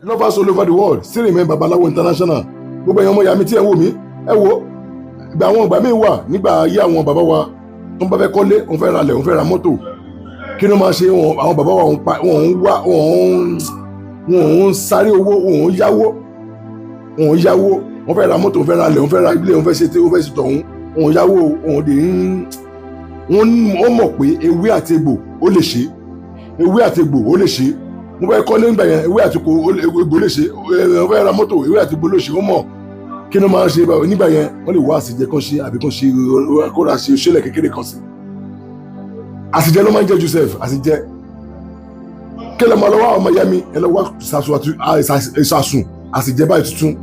lovers all over the world still remain Babalawo International. Gbogbo ẹ̀yin ọmọ ìyá mi tí ẹ wò mí ẹ wò ìgbà àwọn ìgbà míì wà nígbà ayé àwọn bàbá wa tó ń bá fẹ́ kọ́lé òun fẹ́ ra lẹ̀ òun fẹ́ ra mọ́tò kí ló máa ṣe àwọn bàbá wa wọ́n ń sáré owó wọ́n ń yáwó wọ́n fẹ́ ra mọ́tò òun fẹ́ ra lẹ̀ òun fẹ́ ra ilé òun fẹ́ ṣe tọ̀hún wọ́n yáwó wọ́n mọ̀ pé ewé àti egbò ó lè ṣe mo fẹ́ kọ́lé nígbà yẹn ewé àti egbò lè ṣe mo fẹ́ ra mọ́tò ewé àti egbò lè ṣe ó mọ̀ kí ló máa ń ṣe nígbà yẹn wọ́n lè wá àsìjẹ kan ṣe àbí kan ṣe kóra ṣe ṣẹlẹ̀ kékeré kan sí àsìjẹ ló máa ń jẹ Joseph àsìjẹ kí ló máa lọ wá ọmọ ìyá mi ẹ lọ wá ìsàsùn àsìjẹ báyìí tuntun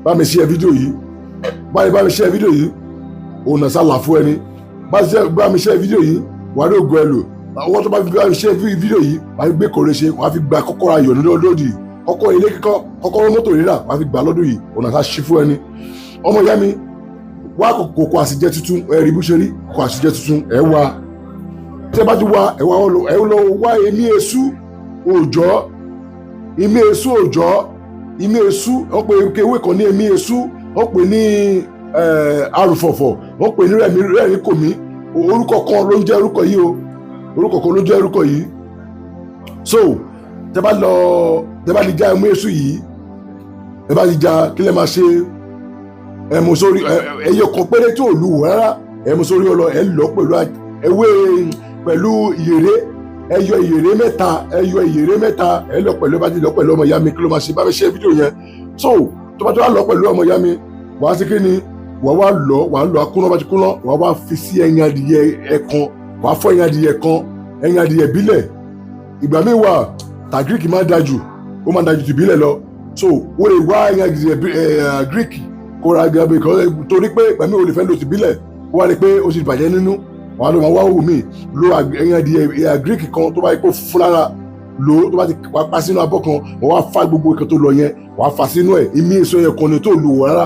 bá mi ṣe fídíò yìí bá mi ṣe fídíò yìí òun náà sálà fún ẹni bá mi ṣe fídíò yìí wà ní ògùn ẹlò àwọn tó bá fi bá mi ṣe fídíò yìí wà á fi gbé kòrè ṣe wà á fi gba kọ́kọ́rọ́ ayọ̀ lódì kọ́kọ́ ilé kíkọ́ kọ́kọ́rọ́ mọ́tò rírà wà á fi gbà lọ́dún yìí òun náà sá ṣí fún ẹni ọmọ ìyá mi wá kòkó àsìjẹ tuntun ẹ̀rí bó ṣe rí kòkó àsìjẹ tuntun ẹ̀ wá tí ẹ bá ti wá ẹ̀ lọ wá èmi èṣù òòjọ́ wọ́n pe ewé kan ní èmi èṣù wọ́n pè ní arùfọ̀fọ̀ wọ́n pè ní rẹ̀mí kòmí orúkọ kan ló ń jẹ́ orúkọ yìí o orúkọ kan ló ń jẹ́ orúkọ yìí so tẹ́ bá lè já ẹmu èṣù yìí tẹ́ bá lè já kí lè máa ṣe ẹmu sórí ẹyọ kan péré tí ò lù wọ́ rárá ẹmu sórí ọlọ ẹ lọ pẹ̀lú ìyèrè ẹyọ ìyèrè mẹ́ta ẹ lọ pẹ̀lú bá ti lọ pẹ̀lú ọmọ ìyá mi kí ló máa ṣe bá mi ṣe fídíò yẹn so tó bá tó wá lọ pẹ̀lú ọmọ ìyá mi wàá sí kí ni wàá lọ akúná bá ti kúná wàá wá fi sí ẹyin adìyẹ ẹ̀kan wàá fọ ẹyin adìyẹ kan ẹyin adìyẹ bílẹ̀ ìgbà míì wà tàgíríkì máa dájú ó máa dájú ti bílẹ̀ lọ so wọ́n lè wá ẹyin adìyẹ gíríkì kó ra gàbé kan torí pé ìgbà míì ò lè fẹ́ lò ti bílẹ̀ ó wá rí pé ó ti bàjẹ́ nínú wàá lọ wá wò mí lo ẹyin adìyẹ gíríkì kan tó bá yẹ kó fún lára lo tó bá ti wá pa sínú abọ́ kan wọ́n wá fa gbogbo ìkan tó lọ yẹn wàá fa sínú ẹ̀ ìmí èso yẹn kan ni tó lò wọ́ rárá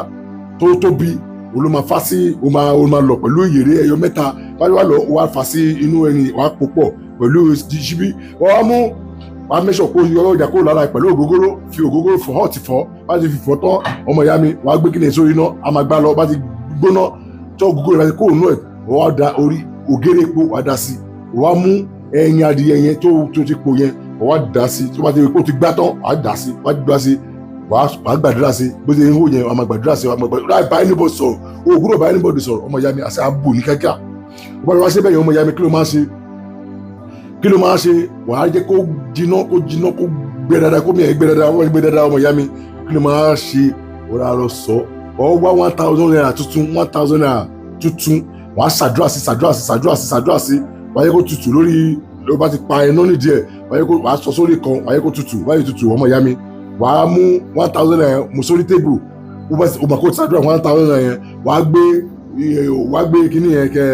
tó tóbi olú máa fa sí o máa lọ pẹ̀lú ìyèrè ẹyọ mẹ́ta wá lọ wá fa sí inú ẹni wàá pò pọ̀ pẹ̀lú ṣíbí wàá mẹ́sọ̀ kó yọ ọjà kó lára pẹ̀lú ògógóró fi ògógóró fọ̀ hàn ti fọ̀ bá ti fi fọ̀ tán ọmọ ìyá mi wàá gbé kíni sórí iná a máa gbá lọ bá ti gbóná tí ògógóró bá ti kó òun ẹ̀ wàá da orí ògèrè epo wàá da sí wàá mú ẹyin adìyẹ yẹn tó ti po yẹn wàá da sí tó bá ti rí pé ó ti gbá tán wàá da sí wàá gbàdúrà sí bó ṣe ń hó yẹn wàá máa gbàdúrà sí wàá máa gbàdúrà bá anybody sọ̀rọ̀ ògúrò bá anybody sọ̀rọ̀ ọmọ ìyá mi àṣà àbò ní kíákíá wọ́n bá wá ṣe bẹ́ẹ̀ yẹn ọmọ ìyá mi kí ló máa ṣe wàá jẹ́ kó jiná kó gbẹ dáadáa kó mìíràn gbẹ dáadáa ọmọ ìyá mi kí ló máa ṣe ọ̀rọ̀ àrọ̀ sọ ọ̀ wá 1,000 naira tuntun wàá ṣàdúrà sí wàá yẹ kó tutù lórí ló bá ti pa iná nídìí ẹ̀ wàá sọ sórí kan wàá yẹ kó tutù wàá yẹ tutù ọmọ ìyá mi wàá mú 1,000 naira mú sórí tébù ó mà kó ṣàdúrà 1,000 naira yẹn wàá gbé kíní yẹn kẹ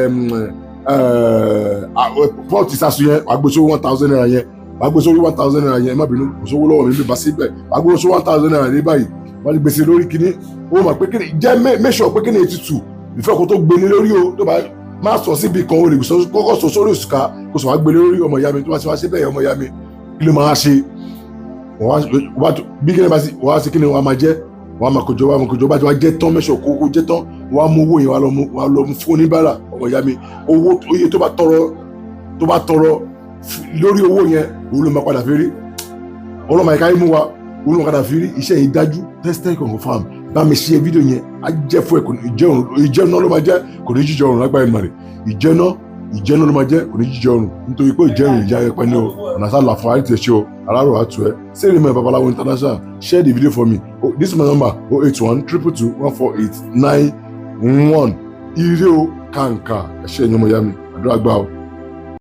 pọ́ọ̀tì ìsàsù yẹn wàá gbé sórí 1,000 naira yẹn wàá gbé sórí 1,000 naira yẹn má bínú kò sówó lọ́wọ́ mi bí bá síbẹ̀ wàá gbé sórí 1,000 naira ní báyìí wàá ti gbèsè lórí kíní ó mà pé kíní jẹ́ mẹ́sọ̀ pé kíní tutù ìfẹ́ kó tó gbé ní lórí o tó bá má sọ síbi kan o lè kọ́kọ́ sọ sórí òṣùká kó sọ wá gbé lórí ọmọ ìyá mi tó bá ti wá sí bẹ́ẹ̀ ọmọ ìyá mi kí ló máa ṣe bí kí ni bá wọ́n á sí kí ni wọ́n á máa jẹ́ wọ́n á máa kójọ bá ti wá jẹ́ tán mẹ́sọ̀ kókó jẹ́ tán wọ́n á mú owó yẹn wọ́n á lọ fún oníbàárà ọmọ ìyá mi owó oye tó bá tọrọ lórí owó yẹn òun ló máa padà fi rí ọlọ́mọ ẹ̀ka yìí mú wa òun ló máa padà fi rí iṣẹ́ yìí dájú tested confirm bá mi ṣe fídíò yẹn á jẹ́ fún ẹ̀kọ́ ìjẹun náà ló máa jẹ́ kò ní jíjẹ ọrùn lágbára ìmọ̀ rẹ̀ ìjẹun náà ló máa jẹ́ kò ní jíjẹ ọrùn nítorí pé ìjẹun ìjà ẹ̀pẹ́ ní o ọ̀nà sálà fún àríntẹ̀ ṣe o alárò àtú ẹ say remain Babalawo International share the video for me this is my number 081 222 148 91 ire o kàǹkà ẹ ṣé ẹ̀yin ọmọ ìyá mi àdúrà gbà o.